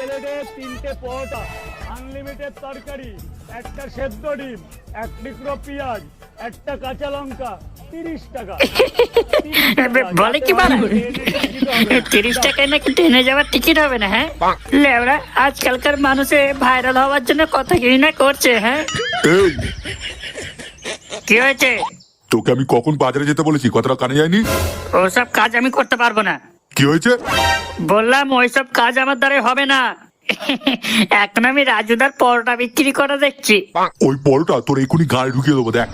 প্লেটে 3টে পরোটা, আনলিমিটেড তরকারি, একটা সেদ্ধ ডিম, এক টুকরো পেঁয়াজ, একটা কাঁচা লঙ্কা, 30 টাকা। বলে কি বাড়া 30 টাকায় নাকি ট্রেনে যাওয়ার টিকিট হবে না? হ্যাঁ লেবরা, আজকালকার মানুষে ভাইরাল হওয়ার জন্য কত কিছু না করছে। হ্যাঁ এই কি হয়েছে? তোকে আমি কখন বাজারে যেতে বলেছি? কথাটা কানে যায়নি? ওসব কাজ আমি করতে পারবো না। কি হয়েছে? বললাম ওইসব কাজ আমার দ্বারা হবে না। এখন আমি রাজুদার পরোটা বিক্রি করে দেখছি। ওই পরোটা তোর এক্ষুনি গায়ে ঢুকিয়ে দেবো, দেখ।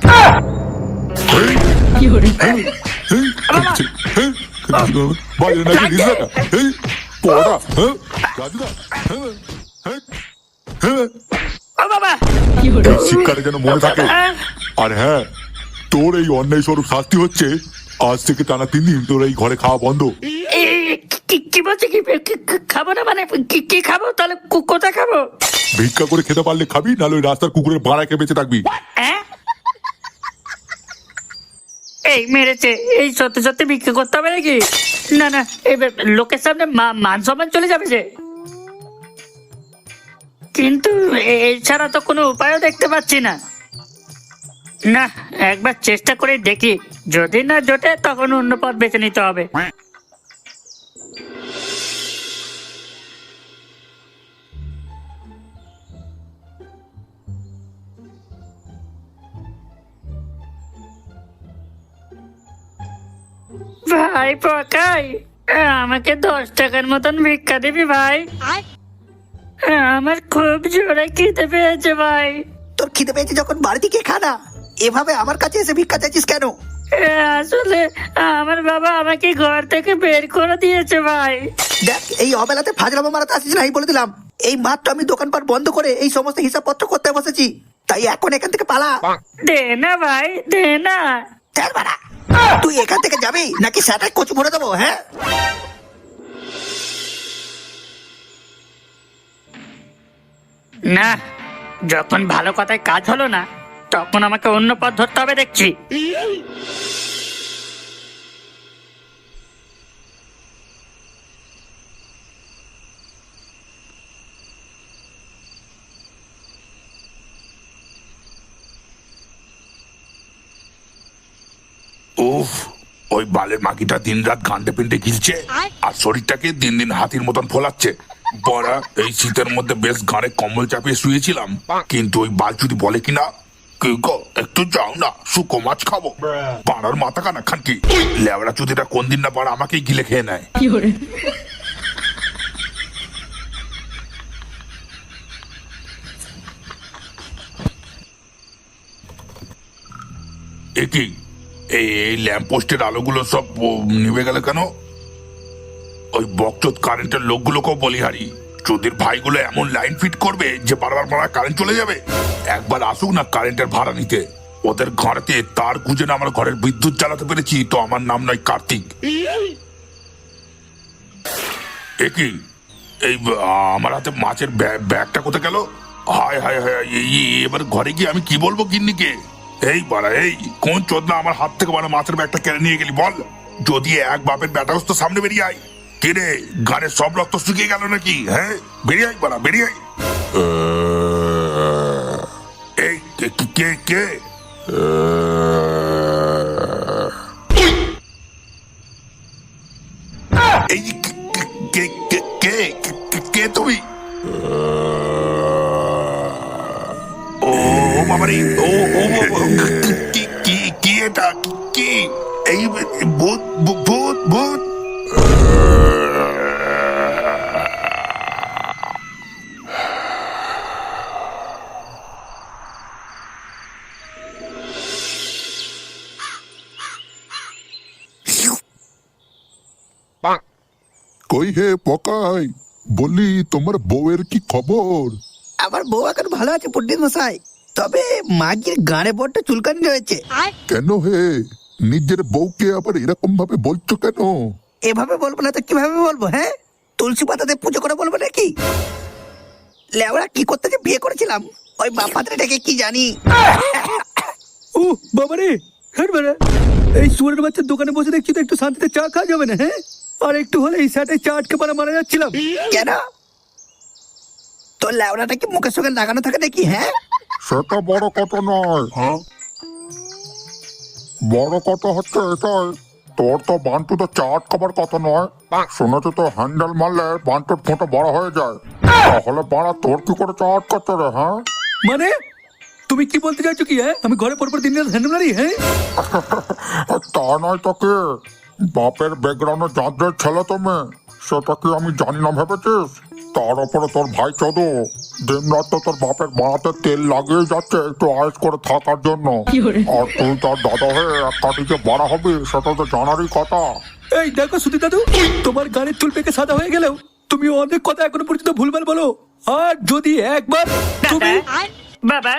বাজারে নাকি দিস না? এই পরোটা, হ্যাঁ রাজুদা, ও বাবা, এই শিক্ষাটা যেন মনে থাকে। আর হ্যাঁ, তোর এই অন্যায় স্বরূপ শাস্তি হচ্ছে আজ থেকে টানা 3 দিন তোর এই ঘরে খাওয়া বন্ধ। কি বলছে? খাবো না মানে কি খাবো? তাহলে কোথায় খাবো? ভিক্ষা করে খেতে পারলে খাবি, নাহলে ওই রাস্তার কুকুরের ভাড়া খেয়ে বেঁচে থাকবি। এই মেরেছে, এই সত্যি সত্যি বিক্রি করতে হবে নাকি? না না, এবার লোকের সামনে মান সম্মান চলে যাবে যে। কিন্তু এছাড়া তো কোনো উপায়ও দেখতে পাচ্ছি না। না, একবার চেষ্টা করে দেখি, যদি না জোটে তখন অন্য পথ বেছে নিতে হবে। ভাই পকাই, আমাকে 10 টাকার মতন ভিক্ষা দিবি ভাই? আমার খুব জোরে খিদে পেয়েছে ভাই। তোর খিদে পেয়েছে যখন বাড়িতে গিয়ে খানা, এভাবে আমার কাছে এসে ভিক্ষা চাইছিস কেন? আসলে আমার বাবা আমাকে ঘর থেকে বের করে দিয়েছে ভাই। দেখ, এই অবেলাতে ফাজলামো মারাতে আসিস না, এই বলে দিলাম। এই মাত্র আমি দোকানপাট বন্ধ করে এই সমস্ত হিসাবপত্র করতে বসেছি, তাই এখন এখান থেকে পালা। দে না ভাই, দে না। চল বাড়া, তুই এখান থেকে যাবি নাকি স্যাটায় কচু ভরে দেবো? হ্যাঁ, না, যখন ভালো কথায় কাজ হলো না, তখন আমাকে অন্য পথ ধরতে হবে দেখছি। উফ, ওই বালের মাগিটা দিনরাত ঘান্টে পিন্টে গিলছে আর শরীরটাকে দিন দিন হাতির মতন ফোলাচ্ছে। বড়া, এই শীতের মধ্যে বেশ ঘাড়ে কম্বল চাপিয়ে শুয়েছিলাম, কিন্তু ওই বালচুদি বলে কিনা, কেউ গো একটু যাও না, শুকো মাছ খাবো। পাড়ার মাথা কানা খানকি লেবড়া চুদিটা কোন দিন না পাড়া আমাকেই গিলে খেয়ে নেয়। একই এই ল্যাম্প পোস্টের আলোগুলো সব নিভে গেল কেন? ওই বকচোদ কারেন্টের লোকগুলোকেও বলিহারি, চোদের ভাইগুলো এমন লাইন ফিট করবে যে বারবার কারেন্ট চলে যাবে। একবার আসুক না কারেন্টের ভাড়া নিতে। ওদের ঘরেতে তার গুঁজে না আমার ঘরের বিদ্যুৎ চালাতে পেরেছি তো আমার নাম নয় কার্তিক। একই এই আমার হাতে মাছের ব্যাগটা কোথায় গেল? হায় হায় হায়, এবার ঘরে গিয়ে আমি কি বলবো গিন্নিকে? এই বাড়া, এই কোন চোদনা আমার হাত থেকে বাড়া মাছের ব্যাগটা কেড়ে নিয়ে গেলি বল? যদি এক বাপের ব্যাটা তো সামনে বেরিয়ে আয়। কে রে, গানের সব রক্ত শুকিয়ে গেল নাকি? হ্যাঁ, বেরিয়ে আয় বাড়া, বেরিয়ে আয়। এই কে কে এই কে কে কে কে তুমি? ও বাবারে, ও ও কি এটা? কি এই ভূত ভূত ভূত? কই হে পকাই, বললি তোমার বউয়ের কি খবর? আমার বউ এখন ভালো আছে পণ্ডিত মশাই, তবে মাগির গাড়ে বড্ড চুলকানি রয়েছে। কেন হে, নিজের বউকে আবার এরকম ভাবে বলছো কেন? এভাবে বলবো না তো কিভাবে বলবো? হ্যাঁ, তুলসী পাতাতে পুজো করে বলবো নাকি? লেওড়া, কি করতে যে বিয়ে করেছিলাম ওই বাপাতে ডেকে কি জানি। ও বাবারে, হ্যাঁ বাবা, এই সুরের বাচ্চার দোকানে বসে দেখছি তো একটু শান্তিতে চা খাওয়া যাবে না? হ্যাঁ, আর একটু হলে এই স্যাটে চা আটকে মারা যাচ্ছিলাম। কেন? তোর লেওড়াটা কি মুখের সঙ্গে লাগানো থাকে নাকি? হ্যাঁ, সেটা বড় কথা নয়, বড় কথা হচ্ছে এটাই, তোর তো বান্টুতে চাট খাবার কথা নয়। শুনেছি তো হ্যান্ডেল মারলে বান্টুর ফোঁটা বড় হয়ে যায়, তাহলে বাড়া তোর কি করে চাট করছে রে? হ্যাঁ, মানে তুমি কি বলতে চাইছো কি? হ্যাঁ, আমি ঘরে পরপর দিন রাত হ্যান্ডেল মারি? হ্যাঁ, তা নয় তো কি, বাপের ব্যাকগ্রাউন্ডে যাদের ছেলে তুমি, সেটা কি আমি জানি না ভেবেছিস? তার উপরে তোর ভাই চোদু দিন রাত তো তোর বাপের বাড়াতে তেল লাগিয়ে যাচ্ছে একটু আয়েস করে থাকার জন্য, আর তুই তার দাদা হয়ে এক কাটি যে বাড়া হবি সেটা তো জানারই কথা। এই দেখো সুধীর দাদু, তোমার গাড়ির চুল পেকে সাদা হয়ে গেলেও তুমি অনেক কথা এখনো পর্যন্ত ভুলভাল বলো। আর যদি একবার তুমি বাবা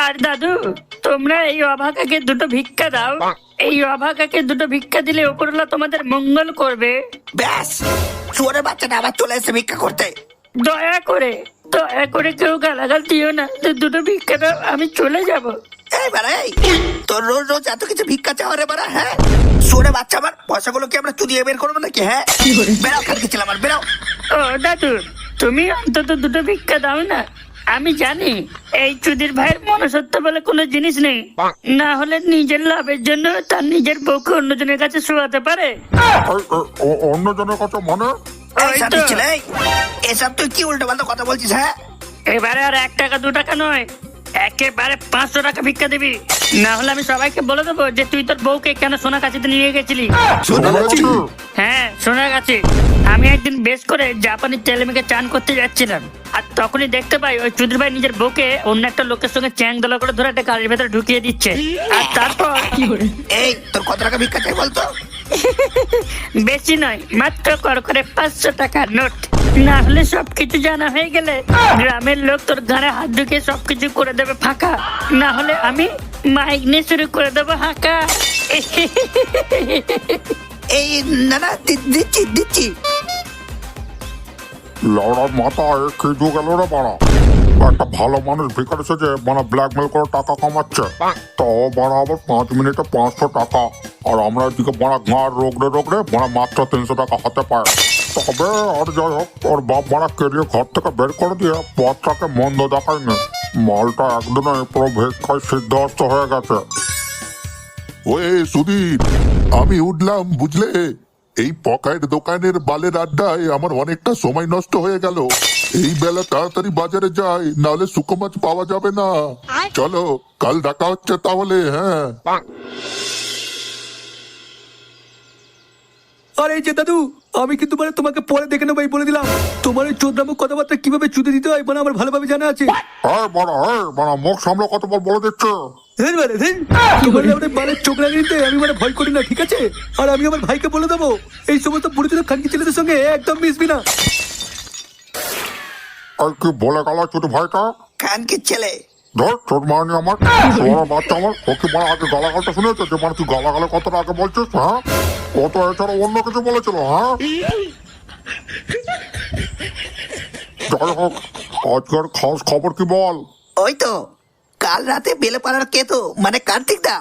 আর দাদু, তোমরা এই অভাগাকে দুটো ভিক্ষা দাও। এই অভাগাকে দুটো ভিক্ষা দিলে উপরওয়ালা তোমাদের মঙ্গল করবে। ব্যাস, শুয়ারের বাচ্চাটা আবার চলে এসে ভিক্ষা করতে। দয়া করে কেউ গালাগাল দিও না। দুটো ভিক্ষা দাও, আমি চলে যাব। এই বাড়া, এই তোর রোজ রোজ এত কিছু ভিক্ষা চাওয়া রে বাড়া? হ্যাঁ, শুয়ারের বাচ্চা, আমার পয়সাগুলো কি আমরা চুরিয়ে বের করবো নাকি? হ্যাঁ, বেরাও, খানকে ছিলাম আর বেরাও। ও দাদু, তুমি অন্তত দুটো ভিক্ষা দাও না। আমি জানি এই চুদির ভাইয়ের মনুষ্যত্ব বলে কোনো জিনিস নেই, না হলে নিজের লাভের জন্য তার নিজের বউকে অন্যজনের কাছে শোয়াতে পারে। অন্যজনের কাছে মানে? এই ওই সাথে তো। ছেলে, এসব তুই কি উল্টো পাল্টা কথা বলছিস? হ্যাঁ, এবারে আর 1 টাকা 2 টাকা নয়, একেবারে 500 টাকা ভিক্ষা দিবি, না হলে আমি সবাইকে বলে দেবো যে তুই তোর বউকে কেন সোনাগাছিতে নিয়ে গেছিলি। হ্যাঁ, সোনাগাছি। আমি একদিন বেশ করে জাপানি তেলে মেখে চান করতে যাচ্ছিলাম, আর তখনই দেখতে পাই ওই চুদির ভাই নিজের বউকে অন্য একটা লোকের সঙ্গে চ্যাং দলা করে ধরে একটা গাড়ির ভেতরে ঢুকিয়ে দিচ্ছে। আর তারপর এই তোর কত টাকা ভিক্ষা চাই বলতো? বেশি নয়, মাত্র করে 500 টাকার নোট। না হলে সবকিছু জানা হয়ে গেলে গ্রামের লোক তোর গানে হাত ঢুকিয়ে সবকিছু করে দেবে ফাঁকা, না হলে আমি মাইক নিয়ে শুরু করে দেবো হাঁকা। এই না না, দিচ্ছি দিচ্ছি। লড়ার মাথায় খেজু গেল রে বাড়া, একটা ভালো মানুষ ভিকার এসেছে মানে ব্ল্যাকমেল করে টাকা কামাচ্ছে, তাও বাড়া আবার 5 মিনিটে 500 টাকা, আর আমরা এদিকে বাড়া ঘাড় রোগড়ে বাড়া মাত্র 300 টাকা হাতে পায়। তবে আর যাই হোক, ওর বাপ বাড়া কেরিয়ে ঘর থেকে বের করে দিয়ে পথটাকে মন্দ দেখায়নি, মালটা একদিনে পুরো ভিক্ষায় সিদ্ধহস্ত হয়ে গেছে। ওই সুধীর, আমি উঠলাম বুঝলে, এই পকায়ের দোকানের বালের আড্ডায় আমার অনেকটা সময় নষ্ট হয়ে গেল। এই বেলা তাড়াতাড়ি বাজারে যাই, নাহলে শুকো মাছ পাওয়া যাবে না। চলো, কাল দেখা হচ্ছে তাহলে। হ্যাঁ, আর এই যে দাদু, আমি কিন্তু মানে তোমাকে পরে দেখে নেবো, এই বলে দিলাম। তোমার ওই চোদ্দামুখ কথাবার্তা কিভাবে চুদে দিতে হয় মানে আমার ভালোভাবে জানা আছে। বড় মুখ সামলে কতবার বলে দিচ্ছে। তোমার লেবরে বালের চোখ লাগিয়ে দিতে আমি মানে ভয় করি না, ঠিক আছে? আর আমি আমার ভাইকে বলে দেবো এই সমস্ত বুড়িদের খানকি ছেলেদের সঙ্গে একদম মিশবি না। আর কি বলে গেল ছোট ভাইটা? খানকির ছেলে। ধর তোর মানে আমার বড় বাচ্চা, আমার ওকে মানে আগে গালাগালটা শুনেছে যে মানে তুই গালাগালে কতটা আগে বলছিস? হ্যাঁ, ও তো এছাড়া অন্য কিছু বলেছিল। হ্যাঁ, যাই হোক, আজকের খাস খবর কি বল? ওই তো কাল রাতে বেলেপাড়ার কেতো মানে কার্তিক দা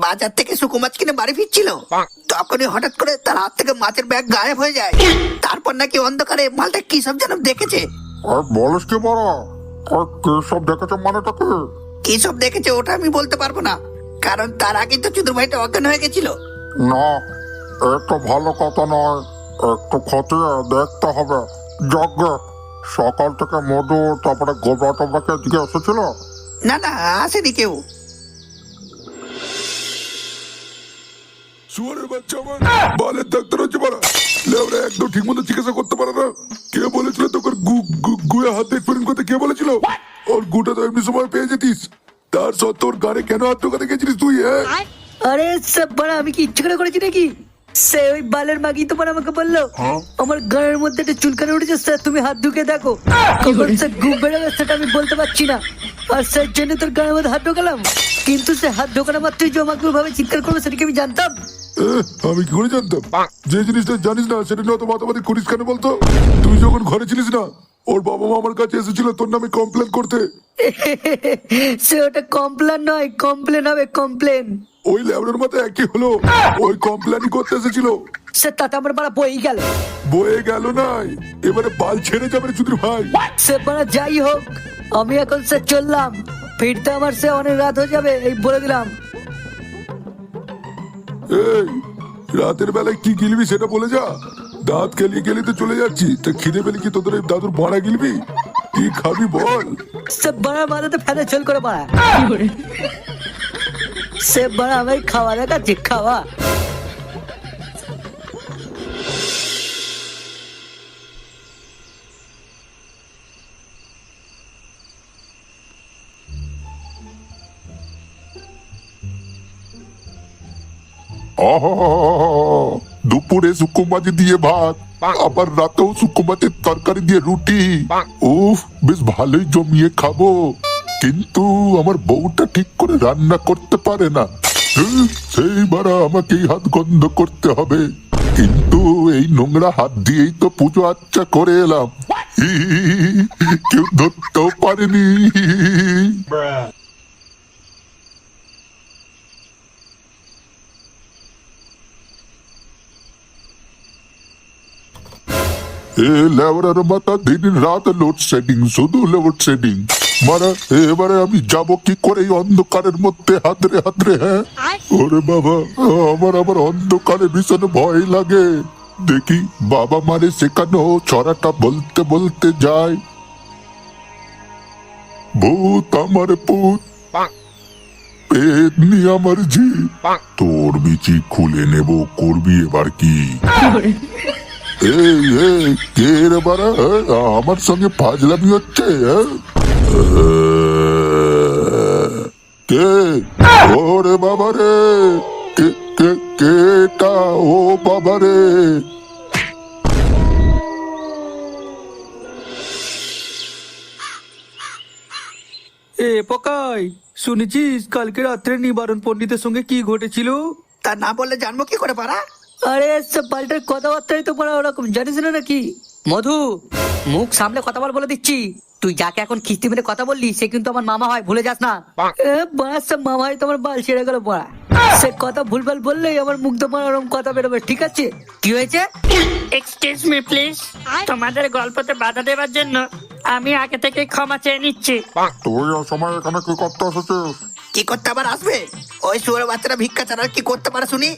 বাজার থেকে শুকো মাছ কিনে বাড়ি ফিরছিল, তখনই হঠাৎ করে তার হাত থেকে মাছের ব্যাগ গায়েব হয়ে যায়। তারপর নাকি অন্ধকারে মালটা কি সব যেন দেখেছে। আর বলিস কি বড়, আর কি সব দেখেছে মানেটা কি? কি সব দেখেছে ওটা আমি বলতে পারবো না, কারণ তার আগে তো চুদুর ভাইটা অজ্ঞান হয়ে গেছিল। না, একটু ভালো কথা নয়, একটু খতিয়ে দেখতে হবে। যজ্ঞ সকাল থেকে মধু তারপরে গোবরা টোবরাকে দিকে এসেছিল? না না, আসেনি কেউ। শুয়ারের বাচ্চা আমার বালের ডাক্তার হচ্ছে বাড়া, লেবরা একদম ঠিক মতো চিকিৎসা করতে পারে না। কে বলেছিল তোকে গুয়ে হাত এক্সপেরিমেন্ট করতে? কে বলেছিল? ওর গুটা তো এমনি সময় পেয়ে যেতিস, তার সত্ত্বেও ওর গাড়ি কেন হাত ঢোকাতে গেছিলিস তুই? হ্যাঁ, আরে সব বড় আমি কি ইচ্ছে করে করেছি নাকি? সে ওই বালের মাগি তোমার আমাকে বললো আমার গায়ের মধ্যে একটা চুলকানি উঠেছে স্যার, তুমি হাত ঢুকে দেখো। কখন সে ঘুম বেরোবে সেটা আমি বলতে পারছি না, আর সেই জন্য তোর গায়ের মধ্যে হাত ঢোকালাম। কিন্তু সে হাত ঢোকানো মাত্রই যে আমাকে ওইভাবে চিৎকার করবে সেটা কি আমি জানতাম? আমি কি করে জানতাম? যে জিনিসটা জানিস না সেটা নিয়ে অত মাতামাতি করিস কেন বলতো? তুই যখন ঘরে ছিলিস না, ওর বাবা মা আমার কাছে এসেছিল তোর নামে কমপ্লেন করতে। সে ওটা কমপ্লেন নয়, কমপ্লেন হবে কমপ্লেন। ওই লেবরের মতো একই হলো, ওই কমপ্লেনই করতে এসেছিল। সে তাতে আমার বাড়া বই গেল। বয়ে গেল নাই, এবারে বাল ছেড়ে যাবে রে চুদির ভাই। সে বাড়া যাই হোক, আমি এখন সে চললাম, ফিরতে আমার সে অনেক রাত হয়ে যাবে, এই বলে দিলাম। এই রাতের বেলায় কি গিলবি সেটা বলে যা। দাঁত কেলিয়ে কেলিয়ে তো চলে যাচ্ছি, তা খিদে পেলে কি তোদের এই দাদুর ভাড়া গিলবি? কি খাবি বল? সে বাড়া মাথাতে ফেলে চল করে বাড়া। সে বাড়া আমি খাওয়া দেখাচ্ছি, খাওয়া। আহা, দুপুরে শুকো মাছ দিয়ে ভাত, আবার রাতেও শুকো মাছের তরকারি দিয়ে রুটি। উফ, বেশ ভালোই জমিয়ে খাবো। কিন্তু আমার বউটা ঠিক করে রান্না করতে পারে না। সেইবার আমাকেই হাত গন্ধ করতে হবে। কিন্তু এই নোংরা হাত দিয়েই তো পুজো আচ্চা করে এলাম। কেউ ধরতেও পারেনি। এ লেবরার মাথা দিন রাত লোডশেডিং, শুধু লোডশেডিং। মারা এবারে আমি যাব কি করে এই অন্ধকারের মধ্যে হাতরে হাতরে? হ্যাঁ ওরে বাবা, আমার আবার অন্ধকারে ভীষণ ভয় লাগে। দেখি বাবা মারে শেখানো ছড়াটা বলতে বলতে যায়, ভূত আমার পুত, পেতনি আমার ঝি, তোর বিচি খুলে নেব, করবি এবার কি? এই এই কে রে বাড়া, আমার সঙ্গে ফাজলামি হচ্ছে? কে? ওরে বাবা রে, কে কে কেটা? ও বাবা রে। এ পকাই, শুনেছিস কালকে রাত্রে নিবারণ পণ্ডিতের সঙ্গে কি ঘটেছিল? তা না বললে জানবো কি করে পারা? আরে সব পাল্টার কথাবার্তাই তো পড়া ওরকম, জানিস না নাকি? মধু, মুখ সামলে কথা বলে দিচ্ছি। তুই যাকে এখন খিস্তি মেরে কথা বললি সে কিন্তু আমার মামা হয়, ভুলে যাস না। বাস মামা হয় তোমার বাল ছেড়ে গেল পড়া। সে কথা ভুলভাল বললেই আমার মুখ তো ওরকম কথা বেরোবে, ঠিক আছে? কি হয়েছে? এক্সকিউজ মি প্লিজ, তোমাদের গল্পতে বাধা দেওয়ার জন্য আমি আগে থেকে ক্ষমা চেয়ে নিচ্ছি। তুই ওই সময় এখানে কি করতে এসেছিস? কি করতে আবার আসবে? ওই শুয়োরের বাচ্চারা ভিক্ষা ছাড়া আর কি করতে পারে শুনি?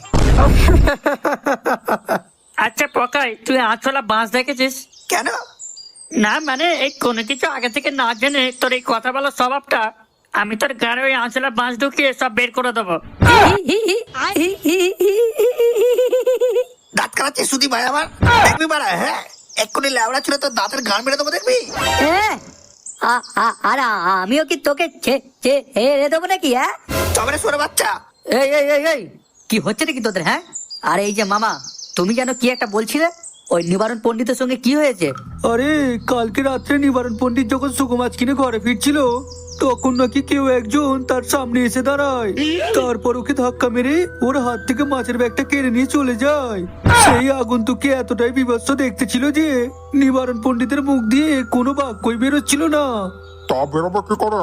আচ্ছা পকাই, তুই আঁচলা বাঁশ দেখেছিস? কেন? না মানে এই কোনো কিছু আগে থেকে না জেনে তোর এই কথা বলার স্বভাবটা, আমি তোর গাড়ি ওই আঁচলা বাঁশ ঢুকিয়ে সব বের করে দেবো। দাঁত কাটাচ্ছিস শুধু ভাই আমার, দেখবি বাড়া? হ্যাঁ, এক্ষুনি লেবড়া ছিল তোর দাঁতের ঘাড় মেরে দেবো, দেখবি? আর আমিও কি তোকে দেবো নাকি? হ্যাঁ, তবে শুয়োরের বাচ্চা। এই এই এই এই কি হচ্ছে নাকি তোদের? হ্যাঁ, আর এই যে মামা, তুমি যেন কি একটা বলছিলে, ওই নিবারণ পণ্ডিতের সঙ্গে কি হয়েছে? আরে কালকে রাত্রে নিবারণ পণ্ডিত যখন শুকো মাছ কিনে ঘরে ফিরছিল, তখন নাকি কেউ একজন তার সামনে এসে দাঁড়ায়, তারপর ওকে ধাক্কা মেরে ওর হাত থেকে মাছের ব্যাগটা কেড়ে নিয়ে চলে যায়। সেই আগন্তুককে এতটাই বিভৎস দেখতে ছিল যে নিবারণ পণ্ডিতের মুখ দিয়ে কোনো বাক্যই বেরোচ্ছিল না। তা বেরোবে কি করে?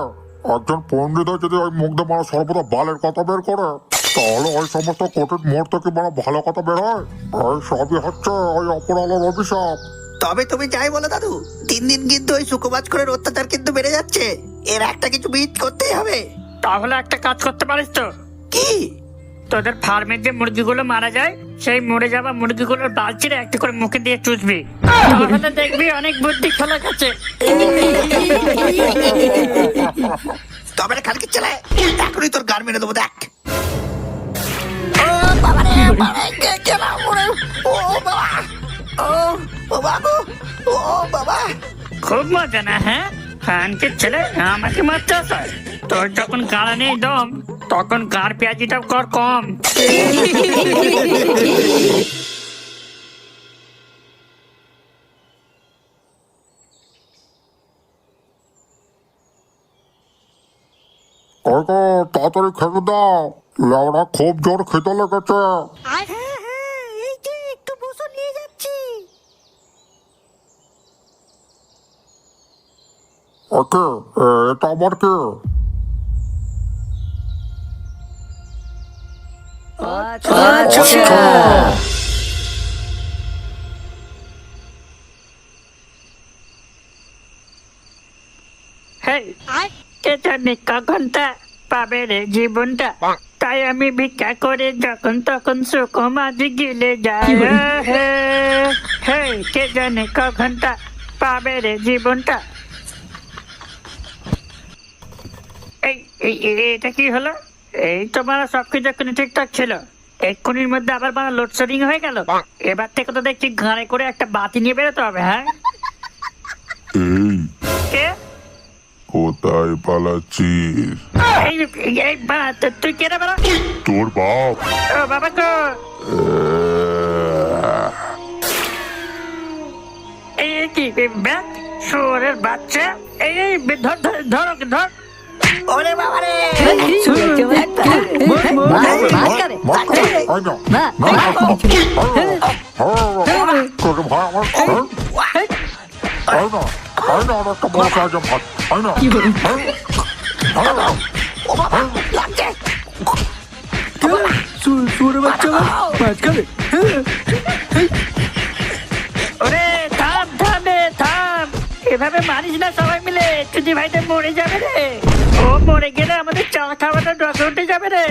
একজন পণ্ডিত যদি ওই মুখ দিয়ে মানে সর্বদা বালের কথা বের করে, তাহলে ওই সমস্ত কঠিন মুহূর্ত কি মানে ভালো কথা বের হয়? ওই সবই হচ্ছে ওই অপরালের অভিশাপ। তবে তুমি যাই বলো দাদু, দিন দিন কিন্তু ওই শুকোবাজ করে অত্যাচার কিন্তু বেড়ে যাচ্ছে। এর একটা কিছু বিহিত করতেই হবে। তাহলে একটা কাজ করতে পারিস তো? কি? তোদের ফার্মের যে মুরগিগুলো মারা যায়, সেই মরে যাওয়া মুরগিগুলোর বাল ছিঁড়ে একটা করে মুখে দিয়ে চুষবি, তাহলে দেখবি অনেক বুদ্ধি খেলা গেছে। তবে খালকে চলে, এখনই তোর গান মেরে দেবো, দেখ। ও বাবা রে, ও বাবা, ও বাবু, ও বাবা। খুব মজা না? হ্যাঁ, ফ্যানকে ছেলে আমাকে মারতে আসায়। তোর যখন গাড়া নেই দম, তখন গাড় পেঁয়াজিটাও কর কম। ওগো তাড়াতাড়ি খেতে দাও, লেওড়া খুব জোর খেতে লেগেছে। ওকে, এটা আবার কে? হেই, কে জানে কখনটা পাবে রে জীবনটা, তাই আমি ভিক্ষা করে যখন তখন সুকুমার গিলে যায়। হেই, কে জানে কখনটা পাবে রে জীবনটা। এই এই- এই- এটা কি হলো? এই তো মানে সবকিছু এক্ষুনি ঠিকঠাক ছিল, এক্ষুনির মধ্যে আবার মানে লোডশেডিং হয়ে গেল। এবার থেকে তো দেখছি ঘাড়ে করে একটা বাতি নিয়ে বেরোতে হবে। হ্যাঁ, এই কে? কোথায় পালাচ্ছিস? এই এই বাড়া, তুই কে রে বাড়া? তোর বাপ ও বাবা গো, এই কি ব্যাগ শুয়োরের বাচ্চা? এই ধর ধর ধর ওকে, ধর। ওরে বাবা রে তোর ভাই আমার একটা বড় কাজ ভাত লাগছে সুরে বাচ্চা মাঝখানে ওরে থাম থাম রে থাম, এভাবে মারিস না সবাই মিলে, তুই ভাইটা মরে যাবে রে। ও মরে গেলে আমাদের চা খাওয়াটা ডকে উঠে যাবে রে।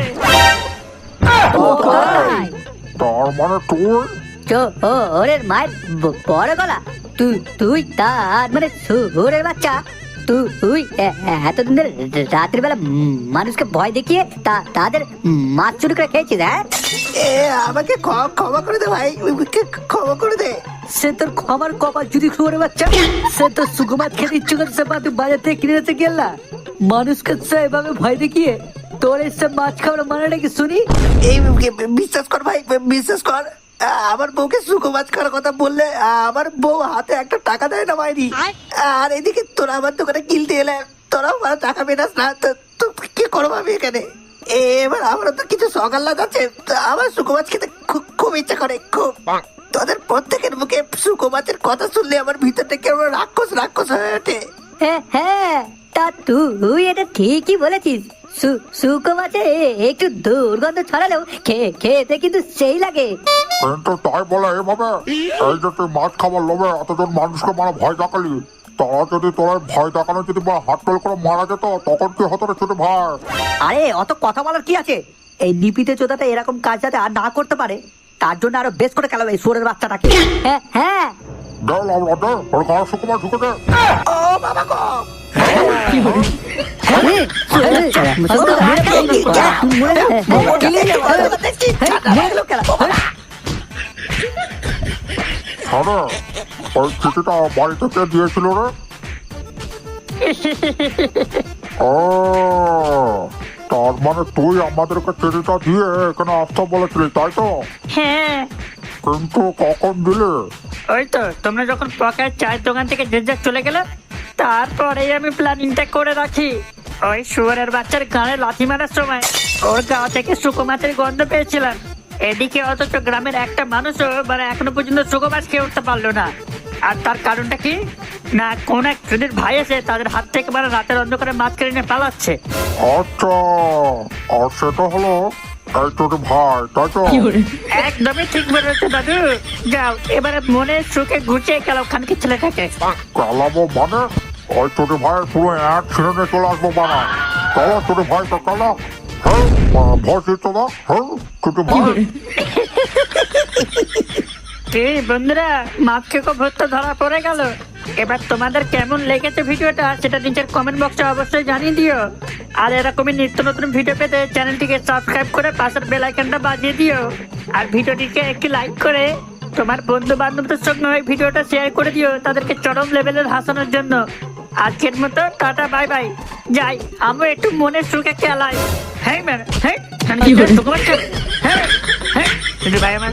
তার মানে তুই ওরে মায়ের বড় গলা, তুই তার মানে সুরের বাচ্চা, তুই এতদিন ধরে রাতের বেলা মানুষকে ভয় দেখিয়ে তাদের মাছ চুরি করে খেয়েছিস। হ্যাঁ, আমাকে ক্ষমা করে দে ভাই, ক্ষমা করে দে। সে তোর ক্ষমার কপাল যদি সুরের বাচ্চা, সে তোর সুকুমার খেতে ইচ্ছে করছে বা তুই বাজার থেকে কিনে এসে গেল না, মানুষকে সে এভাবে ভয় দেখিয়ে তোর এসে মাছ খাওয়ার মানে কি শুনি? এই বিশ্বাস কর ভাই, বিশ্বাস কর, আমার বউকে সুকো মাছ খাওয়ার কথা বললে আমার বউ হাতে একটা টাকা দেয় না বাইরি। আর এদিকে তোরা আমার দোকানে কিনতে এলে তোরাও আমার টাকা মেটাস না, তো কি করবো আমি এখানে? এবার আমার তো কিছু সকাল্লা যাচ্ছে, আমার সুকো মাছ খেতে খুব ইচ্ছা করে, খুব। তোদের প্রত্যেকের মুখে সুকো মাছের কথা শুনলে আমার ভিতরটা কেমন রাক্ষস রাক্ষস হয়ে ওঠে। হ্যাঁ, তা তুই এটা ঠিকই বলেছিস, শুকো মাছে একটু দুর্গন্ধ ছড়ালেও খেতে কিন্তু সেই লাগে। কিন্তু তাই বলে এভাবে এই যে তুই মাছ খাবার লোভে এতজন মানুষকে মানে ভয় দেখালি, তারা যদি তোর ভয় দেখানো যদি বা হাত পেল করে মারা যেত তখন কি হতো রে ছোট ভাই? আরে অত কথা বলার কি আছে, এই লিপিতে চোদাতে এরকম কাজ যাতে আর না করতে পারে তার জন্য আরো বেশ করে খেলাবে এই সুরের বাচ্চাটাকে। হ্যাঁ দেখ আমরা দে ওর গায়ে সুকুমার ঢুকে দে। ও বাবা গো, ছাড়ে ওই চিঠিটা বাড়ি থেকে দিয়েছিল রে। ও তার মানে তুই আমাদেরকে চিঠিটা দিয়ে এখানে আসতে বলেছিলি তাই তো? হ্যাঁ, কিন্তু কখন দিলে? ওই তো তোমরা যখন পকেট চায়ের দোকান থেকে যে যা চলে গেলে তারপরেই আমি প্ল্যানিংটা করে রাখি। ওই শুয়োরের বাচ্চার গানে লাথি মারার সময় ওর গা থেকে শুকো মাছের গন্ধ পেয়েছিলাম, এদিকে অথচ গ্রামের একটা মানুষও মানে এখনো পর্যন্ত শুকো মাছ খেয়ে উঠতে পারলো না। আর তার কারণটা কি না, কোন এক চুরির ভাই এসে তাদের হাত থেকে মানে রাতের অন্ধকারে মাছ কেড়ে নিয়ে পালাচ্ছে। আচ্ছা, আর সেটা হলো এই ছোট ভাই তাই তো? একদমই ঠিক বলেছো দাদু। যাও এবারে মনে সুখে ঘুচিয়ে গেল খানকি ছেলেটাকে। কালাবো মানে ওই ছোট ভাই পুরো এক ছিঁড়ে চলে আসবো বানা। চলো ছোট ভাই তো কালা, হ্যাঁ ভয় তো না, হ্যাঁ ছোট ভাই। কি বন্ধুরা, মাপকে ভূতটা ধরা পড়ে গেল। এবার তোমাদের কেমন লেগেছে ভিডিওটা সেটা নিচের কমেন্ট বক্সে অবশ্যই জানিয়ে দিও। আর এরকমই নিত্য নতুন ভিডিও পেতে চ্যানেলটিকে সাবস্ক্রাইব করে পাশের বেল আইকনটা বাজিয়ে দিও। আর ভিডিওটিকে একটি লাইক করে তোমার বন্ধু বান্ধবদের সঙ্গে ওই ভিডিওটা শেয়ার করে দিও তাদেরকে চরম লেভেলের হাসানোর জন্য। আজকের মতো টাটা বাই বাই, যাই আমরা একটু মনের সুখে খেলাই। হ্যাঁ ম্যাম, হ্যাঁ হ্যাঁ হ্যাঁ, ভাই আমার